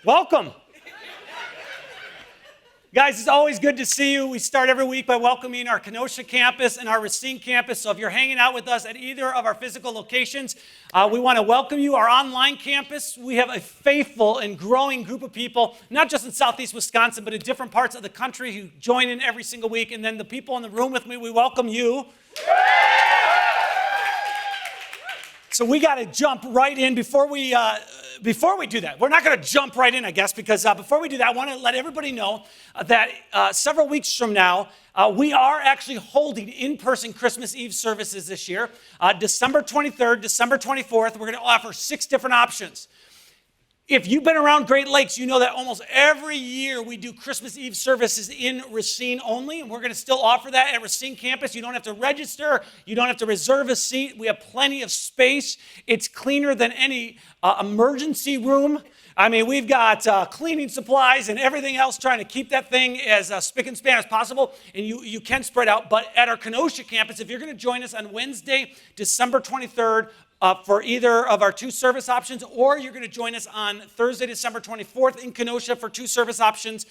Welcome. Guys, it's always good to see you. We start every week by welcoming our Kenosha campus and our Racine campus. So if you're hanging out with us at either of our physical locations, we want to welcome you. Our online campus, we have a faithful and growing group of people, not just in Southeast Wisconsin, but in different parts of the country who join in every single week. And then the people in the room with me, we welcome you. So we got to jump right in before we do that. We're not going to jump right in, I guess, because before we do that, I want to let everybody know that several weeks from now, we are actually holding in-person Christmas Eve services this year. December 23rd, December 24th, we're going to offer 6 different options. If you've been around Great Lakes, you know that almost every year we do Christmas Eve services in Racine only, and we're going to still offer that at Racine campus. You don't have to register. You don't have to reserve a seat. We have plenty of space. It's cleaner than any emergency room. I mean, we've got cleaning supplies and everything else trying to keep that thing as spick and span as possible, and you can spread out. But at our Kenosha campus, if you're going to join us on Wednesday, December 23rd, for either of our 2 service options, or you're going to join us on Thursday, December 24th in Kenosha for 2 service options,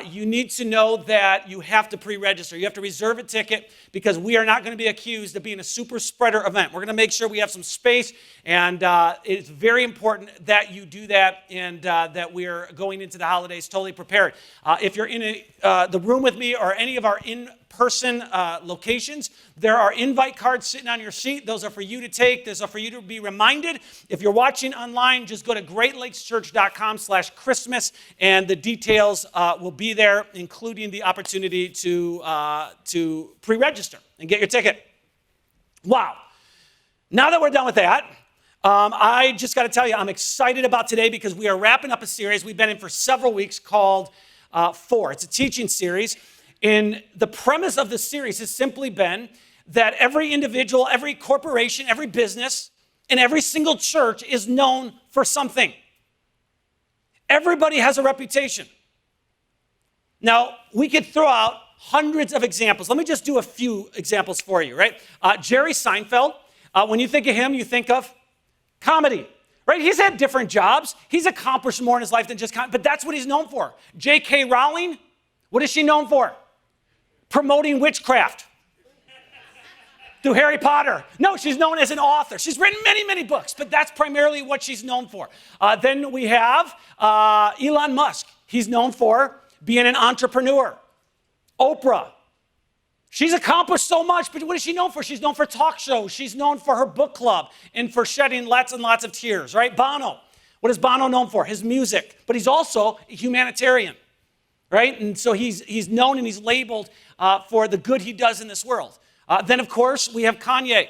you need to know that you have to pre-register. You have to reserve a ticket because we are not going to be accused of being a super spreader event. We're going to make sure we have some space, and it's very important that you do that and that we're going into the holidays totally prepared. If you're in the room with me or any of our in-person locations, there are invite cards sitting on your seat. Those are for you to take. Those are for you to be reminded. If you're watching online, just go to greatlakechurch.com/Christmas, and the details will be there, including the opportunity to pre-register and get your ticket. Wow. Now that we're done with that, I just got to tell you, I'm excited about today because we are wrapping up a series we've been in for several weeks called 4. It's a teaching series. And the premise of the series has simply been that every individual, every corporation, every business, and every single church is known for something. Everybody has a reputation. Now, we could throw out hundreds of examples. Let me just do a few examples for you, right? Jerry Seinfeld, when you think of him, you think of comedy, right? He's had different jobs. He's accomplished more in his life than just comedy, but that's what he's known for. J.K. Rowling, what is she known for? Promoting witchcraft through Harry Potter. No, she's known as an author. She's written many, many books, but that's primarily what she's known for. Then we have Elon Musk. He's known for being an entrepreneur. Oprah. She's accomplished so much, but what is she known for? She's known for talk shows. She's known for her book club and for shedding lots and lots of tears, right? Bono. What is Bono known for? His music. But he's also a humanitarian, right? And so he's known and he's labeled for the good he does in this world. Then, of course, we have Kanye,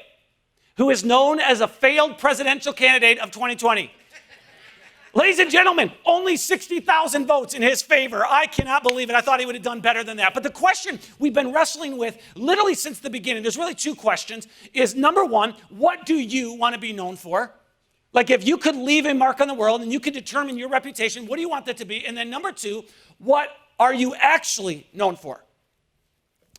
who is known as a failed presidential candidate of 2020. Ladies and gentlemen, only 60,000 votes in his favor. I cannot believe it. I thought he would have done better than that. But the question we've been wrestling with literally since the beginning, there's really 2 questions, is number 1, what do you want to be known for? Like if you could leave a mark on the world and you could determine your reputation, what do you want that to be? And then number 2, what are you actually known for?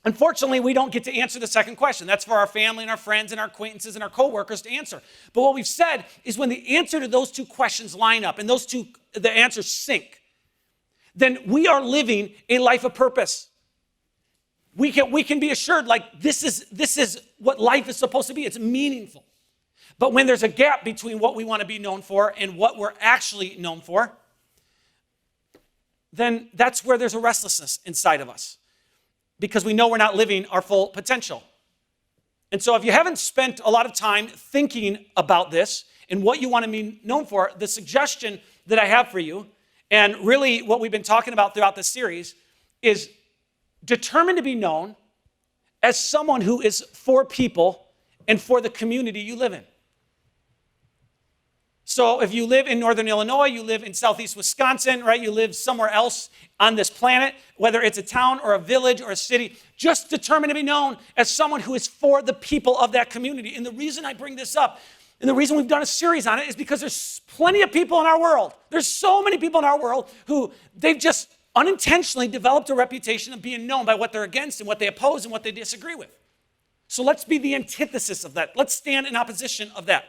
Unfortunately, we don't get to answer the second question. That's for our family and our friends and our acquaintances and our coworkers to answer. But what we've said is when the answer to those 2 questions line up and the answers sync, then we are living a life of purpose. We can be assured like this is what life is supposed to be. It's meaningful. But when there's a gap between what we want to be known for and what we're actually known for, then that's where there's a restlessness inside of us, because we know we're not living our full potential. And so if you haven't spent a lot of time thinking about this and what you want to be known for, the suggestion that I have for you, and really what we've been talking about throughout this series, is determine to be known as someone who is for people and for the community you live in. So if you live in Northern Illinois, you live in Southeast Wisconsin, right? You live somewhere else on this planet, whether it's a town or a village or a city, just determine to be known as someone who is for the people of that community. And the reason I bring this up, and the reason we've done a series on it, is because there's plenty of people in our world. There's so many people in our world who they've just unintentionally developed a reputation of being known by what they're against and what they oppose and what they disagree with. So let's be the antithesis of that. Let's stand in opposition of that.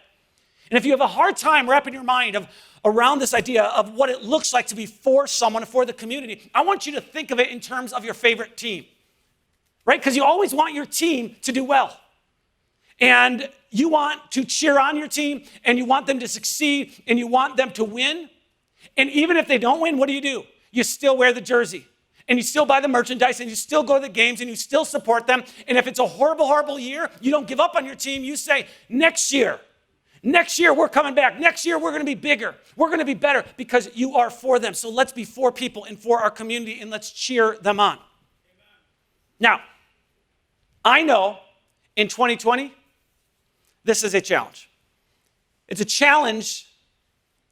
And if you have a hard time wrapping your mind around this idea of what it looks like to be for someone, for the community, I want you to think of it in terms of your favorite team, right? Because you always want your team to do well. And you want to cheer on your team, and you want them to succeed, and you want them to win. And even if they don't win, what do? You still wear the jersey, and you still buy the merchandise, and you still go to the games, and you still support them. And if it's a horrible, horrible year, you don't give up on your team. You say, next year we're coming back. Next year we're going to be bigger. We're going to be better because you are for them. So let's be for people and for our community, and let's cheer them on. Amen. Now, I know in 2020, this is a challenge. It's a challenge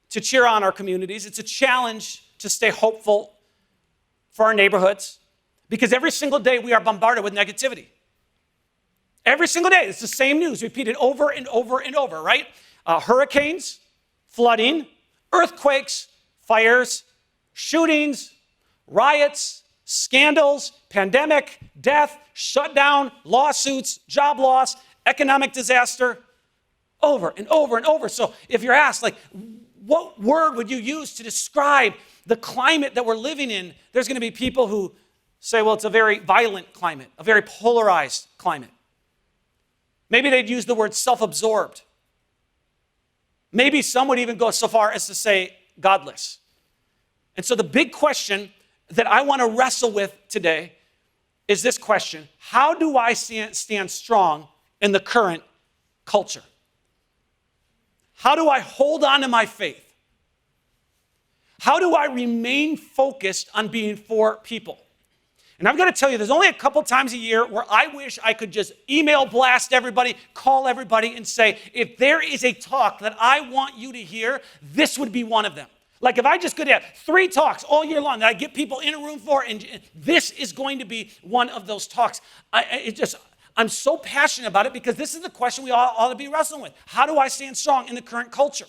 to cheer on our communities. It's a challenge to stay hopeful for our neighborhoods, because every single day we are bombarded with negativity. Every single day, it's the same news repeated over and over and over, right? Hurricanes, flooding, earthquakes, fires, shootings, riots, scandals, pandemic, death, shutdown, lawsuits, job loss, economic disaster, over and over and over. So if you're asked, like, what word would you use to describe the climate that we're living in? There's going to be people who say, well, it's a very violent climate, a very polarized climate. Maybe they'd use the word self-absorbed. Maybe some would even go so far as to say godless. And so the big question that I want to wrestle with today is this question: how do I stand strong in the current culture? How do I hold on to my faith? How do I remain focused on being for people? And I've got to tell you, there's only a couple times a year where I wish I could just email blast everybody, call everybody, and say, if there is a talk that I want you to hear, this would be one of them. Like if I just could have 3 talks all year long that I get people in a room for, and this is going to be one of those talks. I'm so passionate about it because this is the question we all ought to be wrestling with. How do I stand strong in the current culture?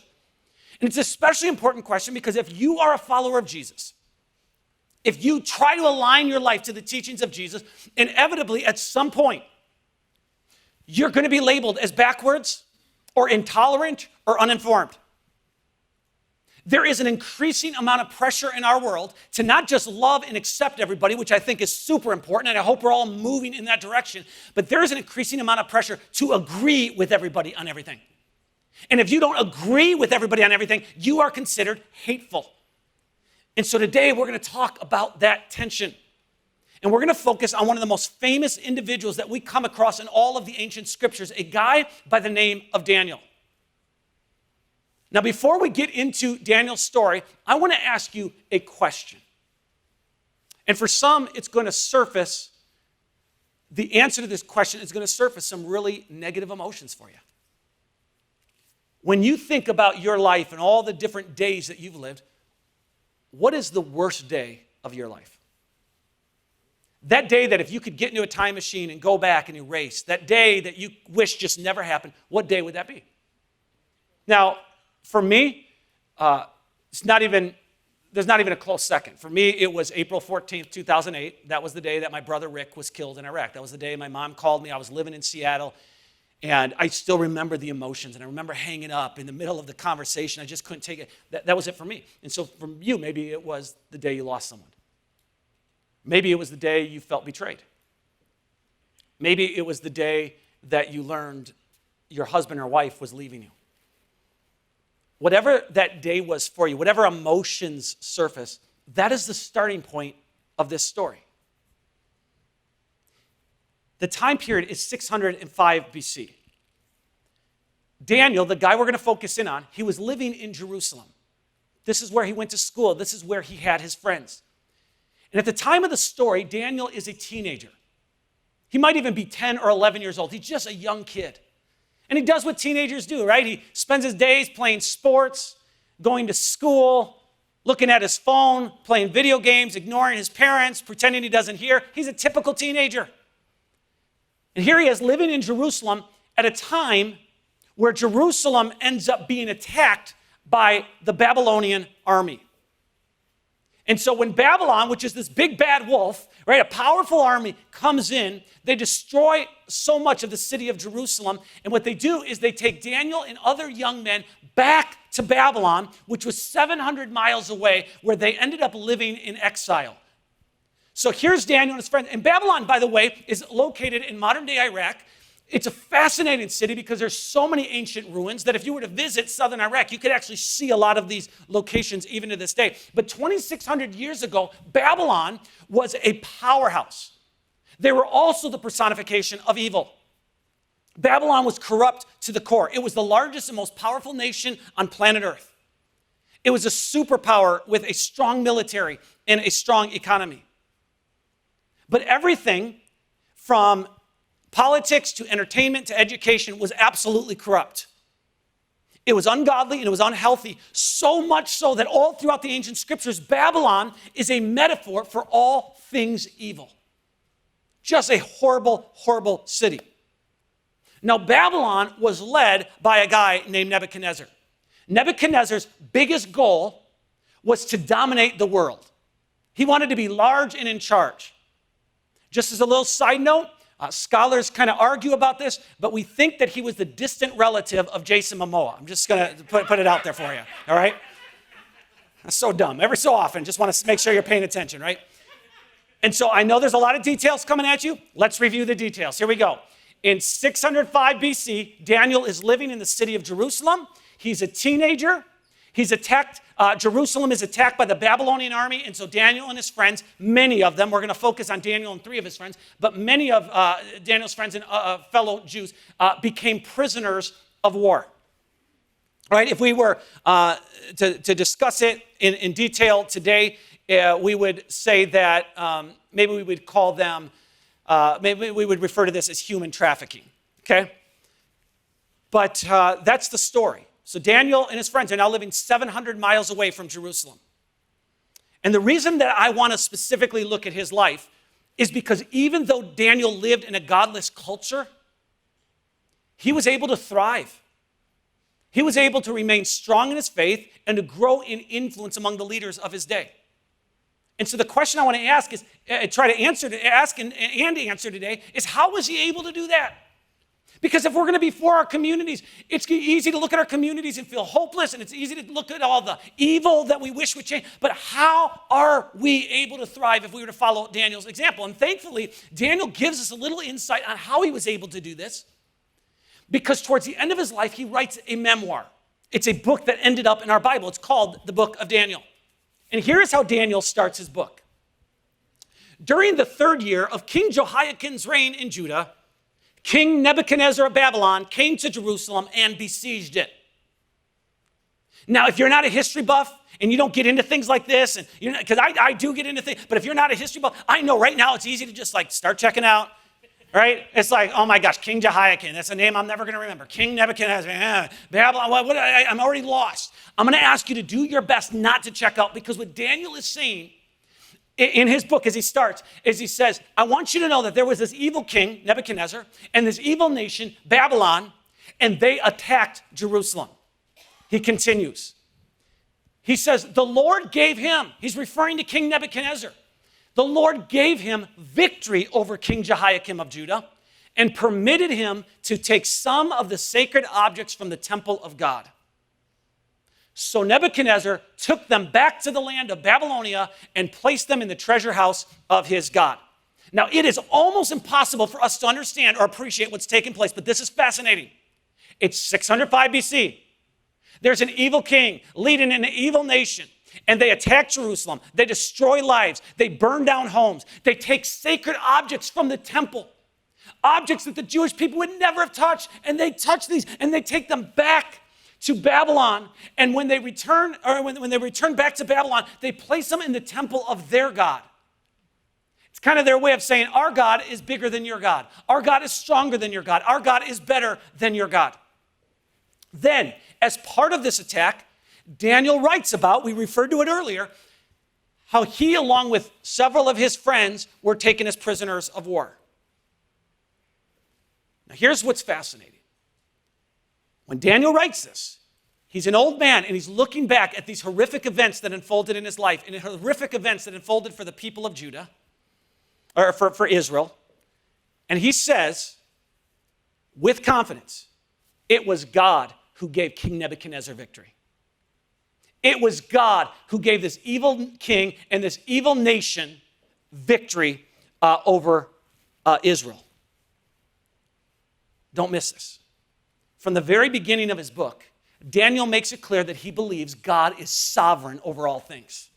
And it's an especially important question because if you are a follower of Jesus, if you try to align your life to the teachings of Jesus, inevitably at some point, you're going to be labeled as backwards or intolerant or uninformed. There is an increasing amount of pressure in our world to not just love and accept everybody, which I think is super important, and I hope we're all moving in that direction, but there is an increasing amount of pressure to agree with everybody on everything. And if you don't agree with everybody on everything, you are considered hateful. And so today we're going to talk about that tension. And we're going to focus on one of the most famous individuals that we come across in all of the ancient scriptures, a guy by the name of Daniel. Now, before we get into Daniel's story, I want to ask you a question. And for some, it's going to surface, the answer to this question is going to surface some really negative emotions for you. When you think about your life and all the different days that you've lived, what is the worst day of your life? That day that if you could get into a time machine and go back and erase, that day that you wish just never happened, what day would that be? Now, for me, there's not even a close second. For me, it was April 14th, 2008. That was the day that my brother Rick was killed in Iraq. That was the day my mom called me. I was living in Seattle, and I still remember the emotions, and I remember hanging up in the middle of the conversation. I just couldn't take it. That was it for me. And so for you, maybe it was the day you lost someone. Maybe it was the day you felt betrayed. Maybe it was the day that you learned your husband or wife was leaving you. Whatever that day was for you, whatever emotions surface, that is the starting point of this story. The time period is 605 BC. Daniel, the guy we're going to focus in on, he was living in Jerusalem. This is where he went to school. This is where he had his friends. And at the time of the story, Daniel is a teenager. He might even be 10 or 11 years old. He's just a young kid. And he does what teenagers do, right? He spends his days playing sports, going to school, looking at his phone, playing video games, ignoring his parents, pretending he doesn't hear. He's a typical teenager. And here he is living in Jerusalem at a time where Jerusalem ends up being attacked by the Babylonian army. And so when Babylon, which is this big bad wolf, right, a powerful army comes in, they destroy so much of the city of Jerusalem. And what they do is they take Daniel and other young men back to Babylon, which was 700 miles away, where they ended up living in exile. So here's Daniel and his friends. And Babylon, by the way, is located in modern-day Iraq. It's a fascinating city because there's so many ancient ruins that if you were to visit southern Iraq, you could actually see a lot of these locations even to this day. But 2,600 years ago, Babylon was a powerhouse. They were also the personification of evil. Babylon was corrupt to the core. It was the largest and most powerful nation on planet Earth. It was a superpower with a strong military and a strong economy. But everything from politics to entertainment to education was absolutely corrupt. It was ungodly and it was unhealthy, so much so that all throughout the ancient scriptures, Babylon is a metaphor for all things evil. Just a horrible, horrible city. Now, Babylon was led by a guy named Nebuchadnezzar. Nebuchadnezzar's biggest goal was to dominate the world. He wanted to be large and in charge. Just as a little side note, scholars kind of argue about this, but we think that he was the distant relative of Jason Momoa. I'm just going to put it out there for you, all right? That's so dumb. Every so often, just want to make sure you're paying attention, right? And so I know there's a lot of details coming at you. Let's review the details. Here we go. In 605 BC, Daniel is living in the city of Jerusalem. He's a teenager. He's attacked. Jerusalem is attacked by the Babylonian army. And so Daniel and his friends, many of them, we're going to focus on Daniel and 3 of his friends, but many of Daniel's friends and fellow Jews became prisoners of war. Right? If we were to discuss it in detail today, we would say that maybe we would call them, maybe we would refer to this as human trafficking, okay? But that's the story. So Daniel and his friends are now living 700 miles away from Jerusalem. And the reason that I want to specifically look at his life is because even though Daniel lived in a godless culture, he was able to thrive. He was able to remain strong in his faith and to grow in influence among the leaders of his day. And so the question I want to ask is, try to answer today, is how was he able to do that? Because if we're going to be for our communities, it's easy to look at our communities and feel hopeless, and it's easy to look at all the evil that we wish would change. But how are we able to thrive if we were to follow Daniel's example? And thankfully, Daniel gives us a little insight on how he was able to do this. Because towards the end of his life, he writes a memoir. It's a book that ended up in our Bible. It's called the Book of Daniel. And here's how Daniel starts his book. During the 3rd year of King Jehoiakim's reign in Judah, King Nebuchadnezzar of Babylon came to Jerusalem and besieged it. Now, if you're not a history buff and you don't get into things like this, and because I do get into things, but if you're not a history buff, I know right now it's easy to just like start checking out, right? It's like, oh my gosh, King Jehoiakim, that's a name I'm never going to remember. King Nebuchadnezzar, Babylon, I'm already lost. I'm going to ask you to do your best not to check out, because what Daniel is saying in his book as he starts is he says, I want you to know that there was this evil king, Nebuchadnezzar, and this evil nation, Babylon, and they attacked Jerusalem. He continues. He says, the Lord gave him, he's referring to King Nebuchadnezzar, the Lord gave him victory over King Jehoiakim of Judah and permitted him to take some of the sacred objects from the temple of God. So Nebuchadnezzar took them back to the land of Babylonia and placed them in the treasure house of his God. Now, it is almost impossible for us to understand or appreciate what's taking place, but this is fascinating. It's 605 BC. There's an evil king leading an evil nation, and they attack Jerusalem. They destroy lives. They burn down homes. They take sacred objects from the temple, objects that the Jewish people would never have touched, and they touch these, and they take them back to Babylon, and when they return back to Babylon, they place them in the temple of their God. It's kind of their way of saying, our God is bigger than your God. Our God is stronger than your God. Our God is better than your God. Then, as part of this attack, Daniel writes about, we referred to it earlier, how he, along with several of his friends, were taken as prisoners of war. Now, here's what's fascinating. When Daniel writes this, He's an old man, and he's looking back at these horrific events that unfolded in his life, and horrific events that unfolded for the people of Judah, or for Israel. And he says, with confidence, it was God who gave King Nebuchadnezzar victory. It was God who gave this evil king and this evil nation victory over Israel. Don't miss this. From the very beginning of his book, Daniel makes it clear that he believes God is sovereign over all things.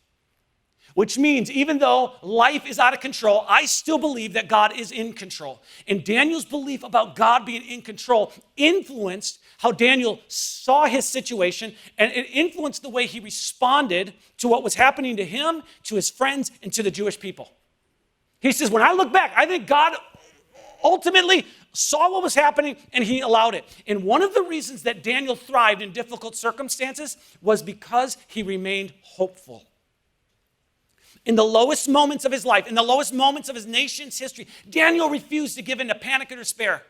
Which means even though life is out of control, I still believe that God is in control. And Daniel's belief about God being in control influenced how Daniel saw his situation, and it influenced the way he responded to what was happening to him, to his friends, and to the Jewish people. He says, when I look back, I think God ultimately saw what was happening, and he allowed it. And one of the reasons that Daniel thrived in difficult circumstances was because he remained hopeful. In the lowest moments of his life, in the lowest moments of his nation's history, Daniel refused to give in to panic or despair.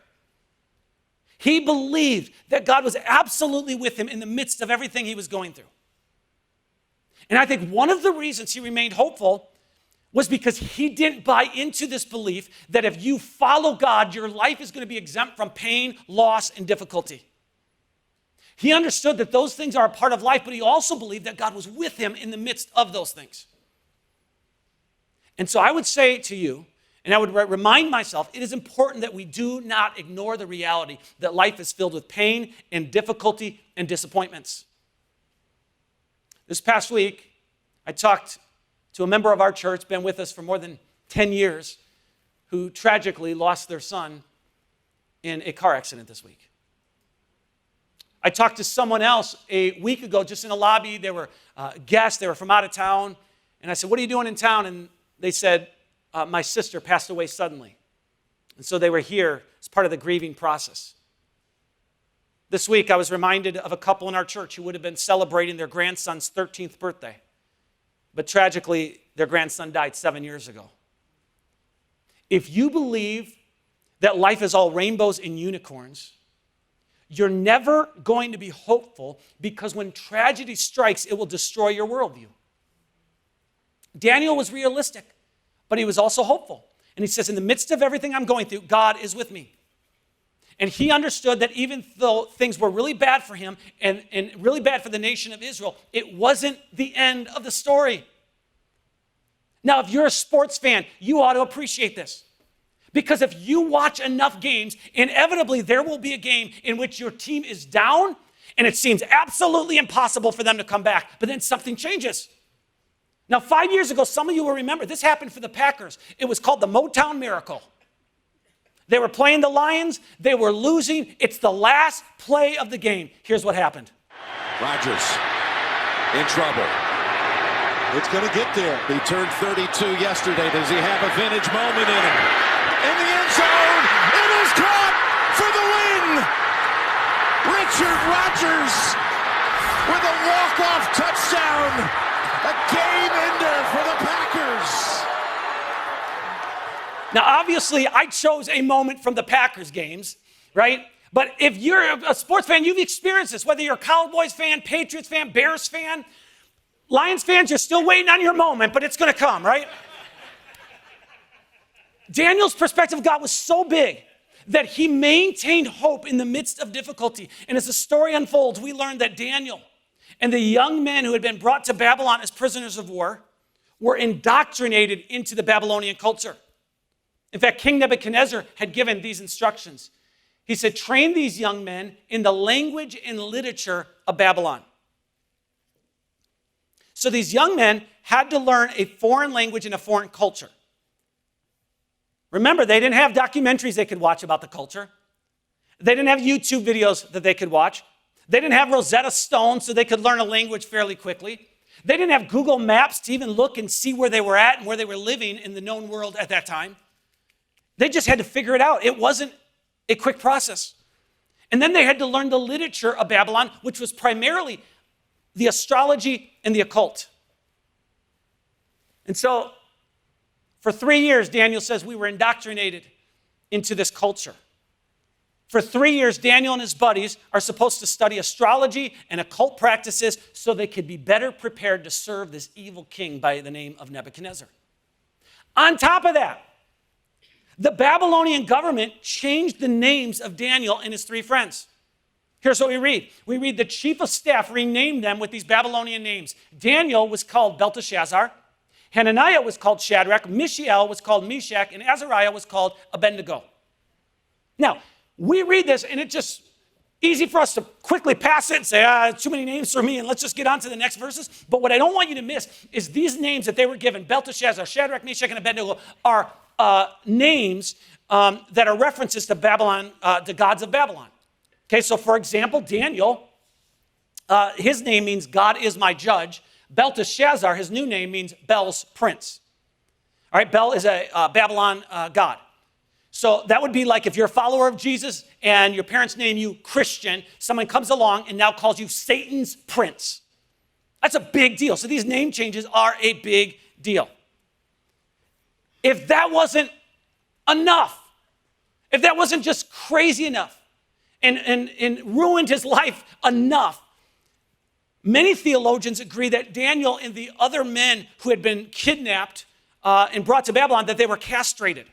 He believed that God was absolutely with him in the midst of everything he was going through. And I think one of the reasons he remained hopeful was because he didn't buy into this belief that if you follow God, your life is going to be exempt from pain, loss, and difficulty. He understood that those things are a part of life, but he also believed that God was with him in the midst of those things. And so I would say to you, and I would remind myself, it is important that we do not ignore the reality that life is filled with pain and difficulty and disappointments. This past week, I talked to a member of our church, been with us for more than 10 years, who tragically lost their son in a car accident this week. I talked to someone else a week ago, just in a lobby. They were guests, they were from out of town. And I said, what are you doing in town? And they said, my sister passed away suddenly. And so they were here as part of the grieving process. This week, I was reminded of a couple in our church who would have been celebrating their grandson's 13th birthday. But tragically, their grandson died 7 years ago. If you believe that life is all rainbows and unicorns, you're never going to be hopeful, because when tragedy strikes, it will destroy your worldview. Daniel was realistic, but he was also hopeful. And he says, in the midst of everything I'm going through, God is with me. And he understood that even though things were really bad for him and really bad for the nation of Israel, it wasn't the end of the story. Now, if you're a sports fan, you ought to appreciate this. Because if you watch enough games, inevitably there will be a game in which your team is down and it seems absolutely impossible for them to come back, but then something changes. Now, 5 years ago, some of you will remember, this happened for the Packers. It was called the Motown Miracle. They were playing the Lions. They were losing. It's the last play of the game. Here's what happened. Rodgers in trouble. It's going to get there. He turned 32 yesterday. Does he have a vintage moment in him? In the end zone. It is caught for the win. Richard Rodgers with a walk-off touchdown. A game ender for the Packers. Now, obviously, I chose a moment from the Packers games, right? But if you're a sports fan, you've experienced this. Whether you're a Cowboys fan, Patriots fan, Bears fan, Lions fans, you're still waiting on your moment, but it's going to come, right? Daniel's perspective of God was so big that he maintained hope in the midst of difficulty. And as the story unfolds, we learn that Daniel and the young men who had been brought to Babylon as prisoners of war were indoctrinated into the Babylonian culture. In fact, King Nebuchadnezzar had given these instructions. He said, train these young men in the language and literature of Babylon. So these young men had to learn a foreign language and a foreign culture. Remember, they didn't have documentaries they could watch about the culture. They didn't have YouTube videos that they could watch. They didn't have Rosetta Stone so they could learn a language fairly quickly. They didn't have Google Maps to even look and see where they were at and where they were living in the known world at that time. They just had to figure it out. It wasn't a quick process. And then they had to learn the literature of Babylon, which was primarily the astrology and the occult. And so for 3 years, Daniel says, we were indoctrinated into this culture. For 3 years, Daniel and his buddies are supposed to study astrology and occult practices so they could be better prepared to serve this evil king by the name of Nebuchadnezzar. On top of that, the Babylonian government changed the names of Daniel and his 3 friends. Here's what we read. We read the chief of staff renamed them with these Babylonian names. Daniel was called Belteshazzar. Hananiah was called Shadrach. Mishael was called Meshach. And Azariah was called Abednego. Now, we read this, and it's just easy for us to quickly pass it and say, too many names for me, and let's just get on to the next verses. But what I don't want you to miss is these names that they were given, Belteshazzar, Shadrach, Meshach, and Abednego, are names that are references to Babylon, the gods of Babylon. Okay, so for example, Daniel, his name means God is my judge. Belteshazzar, his new name means Bel's prince. All right, Bel is a Babylon god. So that would be like if you're a follower of Jesus and your parents name you Christian, someone comes along and now calls you Satan's prince. That's a big deal. So these name changes are a big deal. If that wasn't enough, if that wasn't just crazy enough and ruined his life enough, many theologians agree that Daniel and the other men who had been kidnapped and brought to Babylon, that they were castrated.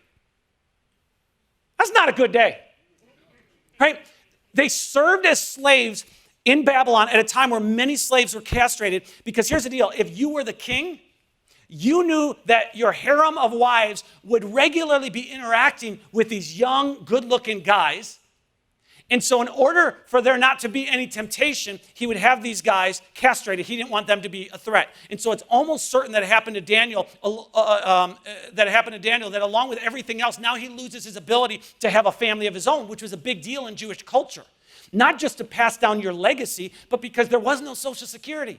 That's not a good day, right? They served as slaves in Babylon at a time where many slaves were castrated, because here's the deal. If you were the king, you knew that your harem of wives would regularly be interacting with these young, good-looking guys. And so in order for there not to be any temptation, he would have these guys castrated. He didn't want them to be a threat. And so it's almost certain that it happened to Daniel, that along with everything else, now he loses his ability to have a family of his own, which was a big deal in Jewish culture. Not just to pass down your legacy, but because there was no Social Security.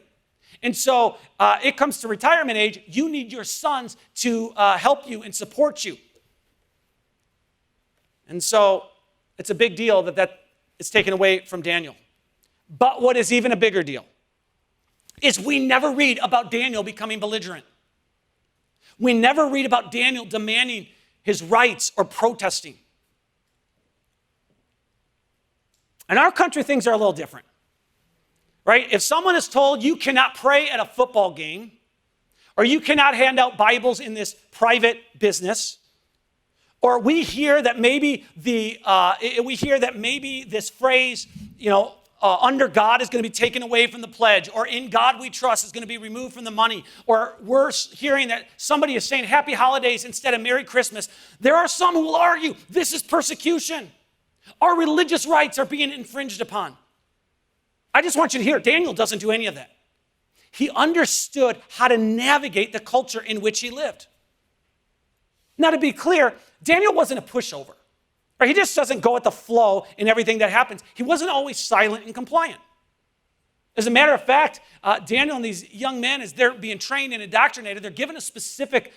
And so it comes to retirement age, you need your sons to help you and support you. And so it's a big deal that is taken away from Daniel. But what is even a bigger deal is we never read about Daniel becoming belligerent. We never read about Daniel demanding his rights or protesting. In our country, things are a little different, right? If someone is told you cannot pray at a football game, or you cannot hand out Bibles in this private business, or we hear that maybe this phrase, under God is going to be taken away from the pledge, or in God we trust is going to be removed from the money, or we're hearing that somebody is saying happy holidays instead of Merry Christmas. There are some who will argue this is persecution. Our religious rights are being infringed upon. I just want you to hear, Daniel doesn't do any of that. He understood how to navigate the culture in which he lived. Now, to be clear, Daniel wasn't a pushover. Right? He just doesn't go with the flow in everything that happens. He wasn't always silent and compliant. As a matter of fact, Daniel and these young men, as they're being trained and indoctrinated, they're given a specific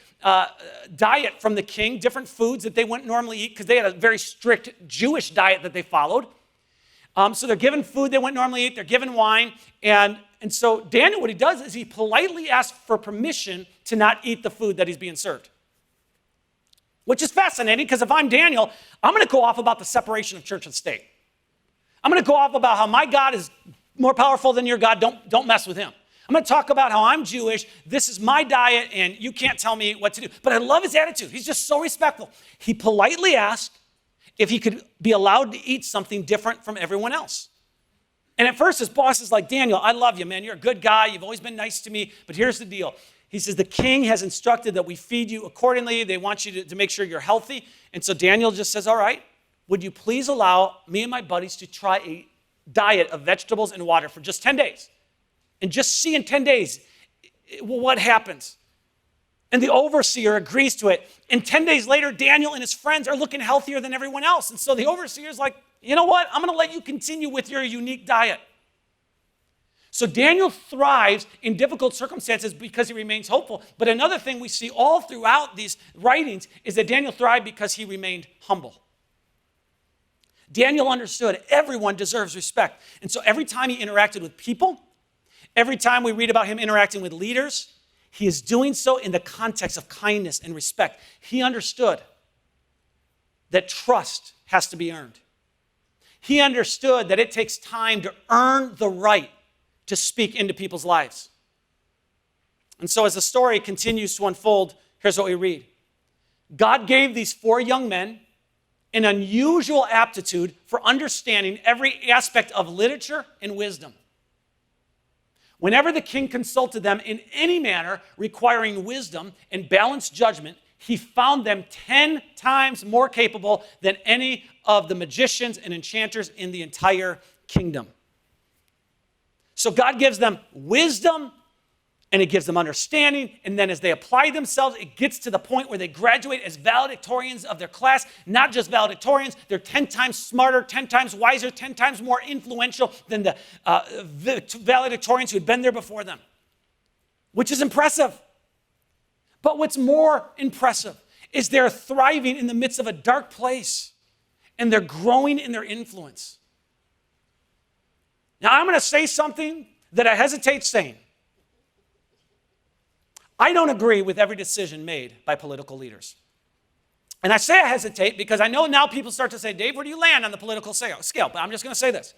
diet from the king, different foods that they wouldn't normally eat because they had a very strict Jewish diet that they followed. So they're given food they wouldn't normally eat. They're given wine. And so Daniel, what he does is he politely asks for permission to not eat the food that he's being served. Which is fascinating, because if I'm Daniel, I'm going to go off about the separation of church and state. I'm going to go off about how my God is more powerful than your God. Don't mess with him. I'm going to talk about how I'm Jewish. This is my diet, and you can't tell me what to do. But I love his attitude. He's just so respectful. He politely asked if he could be allowed to eat something different from everyone else. And at first, his boss is like, Daniel, I love you, man. You're a good guy. You've always been nice to me. But here's the deal. He says, the king has instructed that we feed you accordingly. They want you to make sure you're healthy. And so Daniel just says, all right, would you please allow me and my buddies to try a diet of vegetables and water for just 10 days? And just see in 10 days what happens. And the overseer agrees to it. And 10 days later, Daniel and his friends are looking healthier than everyone else. And so the overseer is like, you know what? I'm going to let you continue with your unique diet. So Daniel thrives in difficult circumstances because he remains hopeful. But another thing we see all throughout these writings is that Daniel thrived because he remained humble. Daniel understood everyone deserves respect. And so every time he interacted with people, every time we read about him interacting with leaders, he is doing so in the context of kindness and respect. He understood that trust has to be earned. He understood that it takes time to earn the right to speak into people's lives. And so as the story continues to unfold, here's what we read. God gave these 4 young men an unusual aptitude for understanding every aspect of literature and wisdom. Whenever the king consulted them in any manner requiring wisdom and balanced judgment, he found them 10 times more capable than any of the magicians and enchanters in the entire kingdom. So God gives them wisdom, and it gives them understanding, and then as they apply themselves, it gets to the point where they graduate as valedictorians of their class. Not just valedictorians, they're 10 times smarter, 10 times wiser, 10 times more influential than the valedictorians who had been there before them, which is impressive. But what's more impressive is they're thriving in the midst of a dark place, and they're growing in their influence. Now, I'm going to say something that I hesitate saying. I don't agree with every decision made by political leaders. And I say I hesitate because I know now people start to say, Dave, where do you land on the political scale? But I'm just going to say this.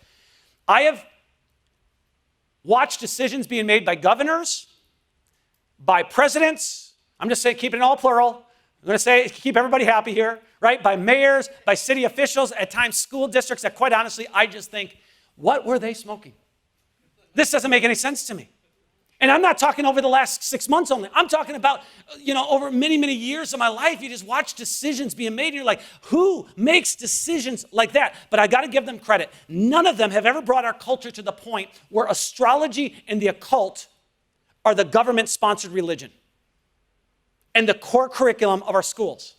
I have watched decisions being made by governors, by presidents. I'm just saying, keep it in all plural. I'm going to say, keep everybody happy here, right? By mayors, by city officials, at times school districts that quite honestly, I just think, what were they smoking? This doesn't make any sense to me. And I'm not talking over the last 6 months only. I'm talking about, over many, many years of my life. You just watch decisions being made, and you're like, who makes decisions like that? But I got to give them credit. None of them have ever brought our culture to the point where astrology and the occult are the government-sponsored religion and the core curriculum of our schools.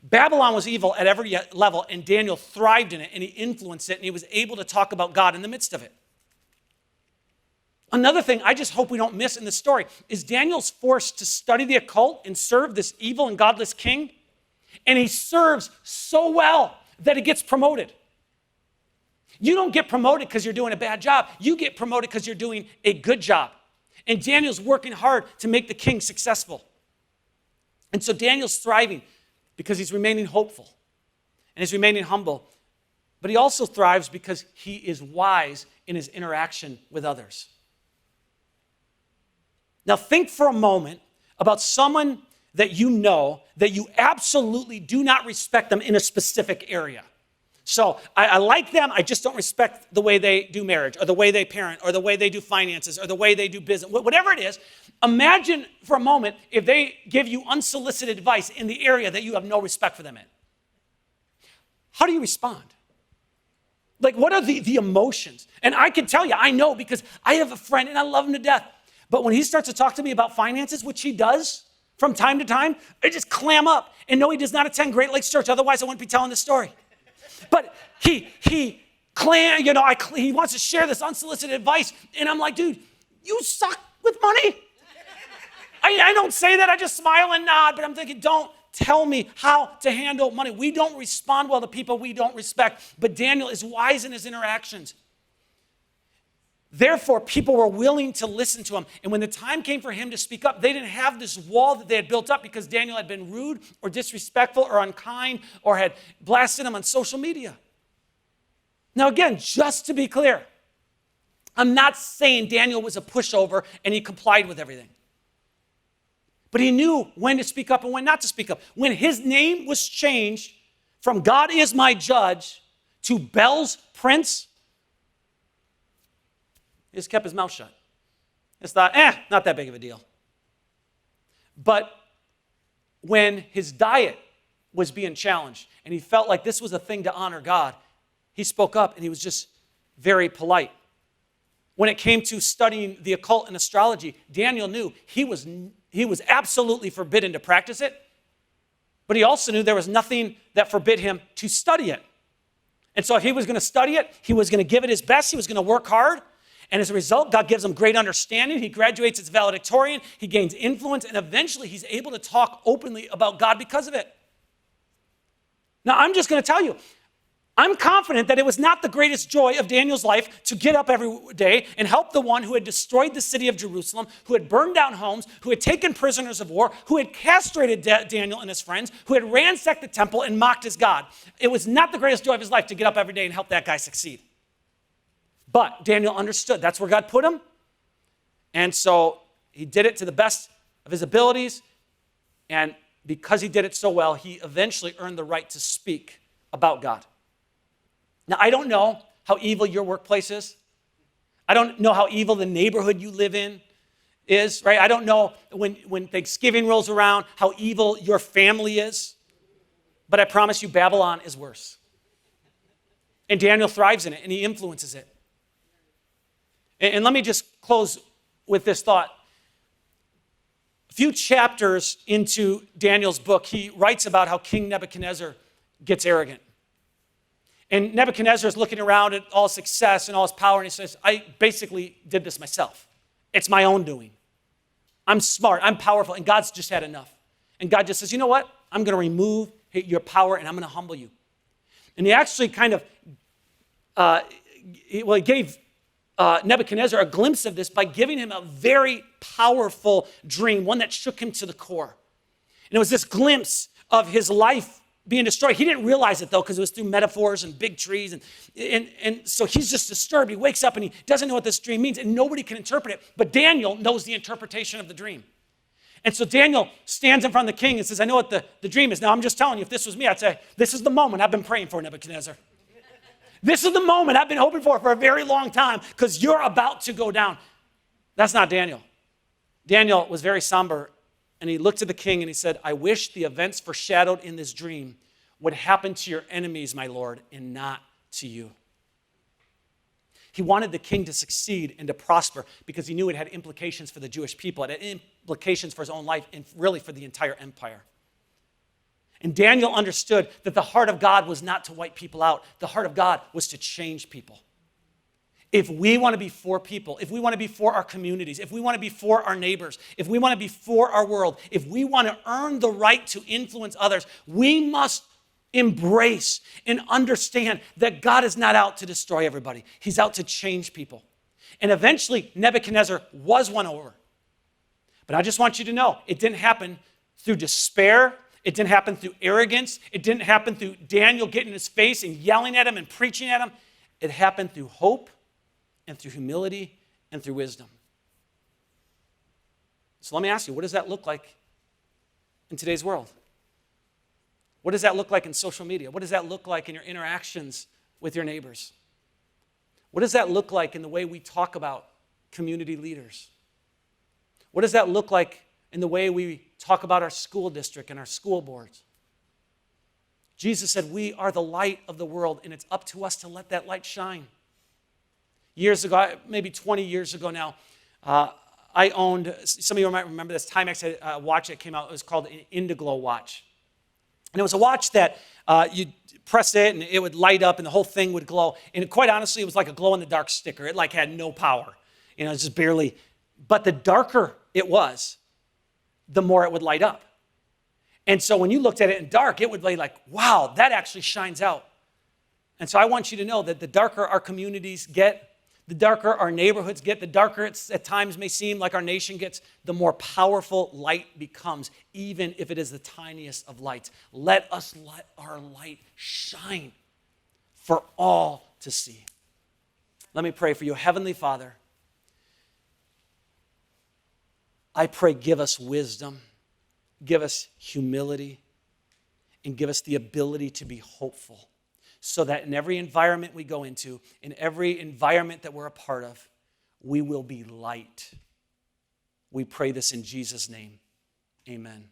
Babylon was evil at every level, and Daniel thrived in it, and he influenced it, and he was able to talk about God in the midst of it. Another thing I just hope we don't miss in this story is Daniel's forced to study the occult and serve this evil and godless king, and he serves so well that he gets promoted. You don't get promoted because you're doing a bad job. You get promoted because you're doing a good job. And Daniel's working hard to make the king successful. And so Daniel's thriving because he's remaining hopeful and he's remaining humble. But he also thrives because he is wise in his interaction with others. Now think for a moment about someone that you absolutely do not respect them in a specific area. So I like them, I just don't respect the way they do marriage, or the way they parent, or the way they do finances, or the way they do business, whatever it is. Imagine for a moment if they give you unsolicited advice in the area that you have no respect for them in. How do you respond? Like, what are the emotions? And I can tell you, I know, because I have a friend and I love him to death. But when he starts to talk to me about finances, which he does from time to time, I just clam up. And no, he does not attend Great Lakes Church. Otherwise, I wouldn't be telling this story. But he wants to share this unsolicited advice. And I'm like, dude, you suck with money. I don't say that. I just smile and nod. But I'm thinking, don't tell me how to handle money. We don't respond well to people we don't respect. But Daniel is wise in his interactions. Therefore, people were willing to listen to him. And when the time came for him to speak up, they didn't have this wall that they had built up because Daniel had been rude or disrespectful or unkind or had blasted him on social media. Now, again, just to be clear, I'm not saying Daniel was a pushover and he complied with everything. But he knew when to speak up and when not to speak up. When his name was changed from God is my judge to Bel's prince, he just kept his mouth shut. Just thought, not that big of a deal. But when his diet was being challenged and he felt like this was a thing to honor God, he spoke up and he was just very polite. When it came to studying the occult and astrology, Daniel knew he was absolutely forbidden to practice it, but he also knew there was nothing that forbid him to study it. And so if he was going to study it, he was going to give it his best, he was going to work hard. And as a result, God gives him great understanding. He graduates as valedictorian. He gains influence. And eventually, he's able to talk openly about God because of it. Now, I'm just going to tell you, I'm confident that it was not the greatest joy of Daniel's life to get up every day and help the one who had destroyed the city of Jerusalem, who had burned down homes, who had taken prisoners of war, who had castrated Daniel and his friends, who had ransacked the temple and mocked his God. It was not the greatest joy of his life to get up every day and help that guy succeed. But Daniel understood that's where God put him. And so he did it to the best of his abilities. And because he did it so well, he eventually earned the right to speak about God. Now, I don't know how evil your workplace is. I don't know how evil the neighborhood you live in is, right? I don't know when Thanksgiving rolls around how evil your family is. But I promise you, Babylon is worse. And Daniel thrives in it, and he influences it. And let me just close with this thought. A few chapters into Daniel's book, he writes about how King Nebuchadnezzar gets arrogant. And Nebuchadnezzar is looking around at all success and all his power, and he says, I basically did this myself. It's my own doing. I'm smart, I'm powerful, and God's just had enough. And God just says, you know what? I'm going to remove your power, and I'm going to humble you. And he actually kind of, he gave Nebuchadnezzar a glimpse of this by giving him a very powerful dream, one that shook him to the core. And it was this glimpse of his life being destroyed. He didn't realize it, though, because it was through metaphors and big trees. And so he's just disturbed. He wakes up and he doesn't know what this dream means, and nobody can interpret it. But Daniel knows the interpretation of the dream. And so Daniel stands in front of the king and says, I know what the dream is. Now, I'm just telling you, if this was me, I'd say, this is the moment I've been praying for, Nebuchadnezzar. This is the moment I've been hoping for a very long time, because you're about to go down. That's not Daniel. Daniel was very somber, and he looked at the king and he said, I wish the events foreshadowed in this dream would happen to your enemies, my lord, and not to you. He wanted the king to succeed and to prosper because he knew it had implications for the Jewish people. It had implications for his own life and really for the entire empire. And Daniel understood that the heart of God was not to wipe people out. The heart of God was to change people. If we want to be for people, if we want to be for our communities, if we want to be for our neighbors, if we want to be for our world, if we want to earn the right to influence others, we must embrace and understand that God is not out to destroy everybody. He's out to change people. And eventually, Nebuchadnezzar was won over. But I just want you to know, it didn't happen through despair. It didn't happen through arrogance. It didn't happen through Daniel getting in his face and yelling at him and preaching at him. It happened through hope and through humility and through wisdom. So let me ask you, what does that look like in today's world? What does that look like in social media? What does that look like in your interactions with your neighbors? What does that look like in the way we talk about community leaders? What does that look like in the way we talk about our school district and our school boards? Jesus said, we are the light of the world, and it's up to us to let that light shine. Years ago, maybe 20 years ago now, I owned, some of you might remember this, Timex had a watch that came out. It was called an Indiglo watch. And it was a watch that you'd press it and it would light up and the whole thing would glow. And quite honestly, it was like a glow-in-the-dark sticker. It like had no power. You know, it was just barely. But the darker it was, the more it would light up. And so when you looked at it in dark, it would be like, wow, that actually shines out. And so I want you to know that the darker our communities get, the darker our neighborhoods get, the darker it at times may seem like our nation gets, the more powerful light becomes, even if it is the tiniest of lights. Let us let our light shine for all to see. Let me pray for you. Heavenly Father, I pray, give us wisdom, give us humility, and give us the ability to be hopeful, so that in every environment we go into, in every environment that we're a part of, we will be light. We pray this in Jesus' name. Amen.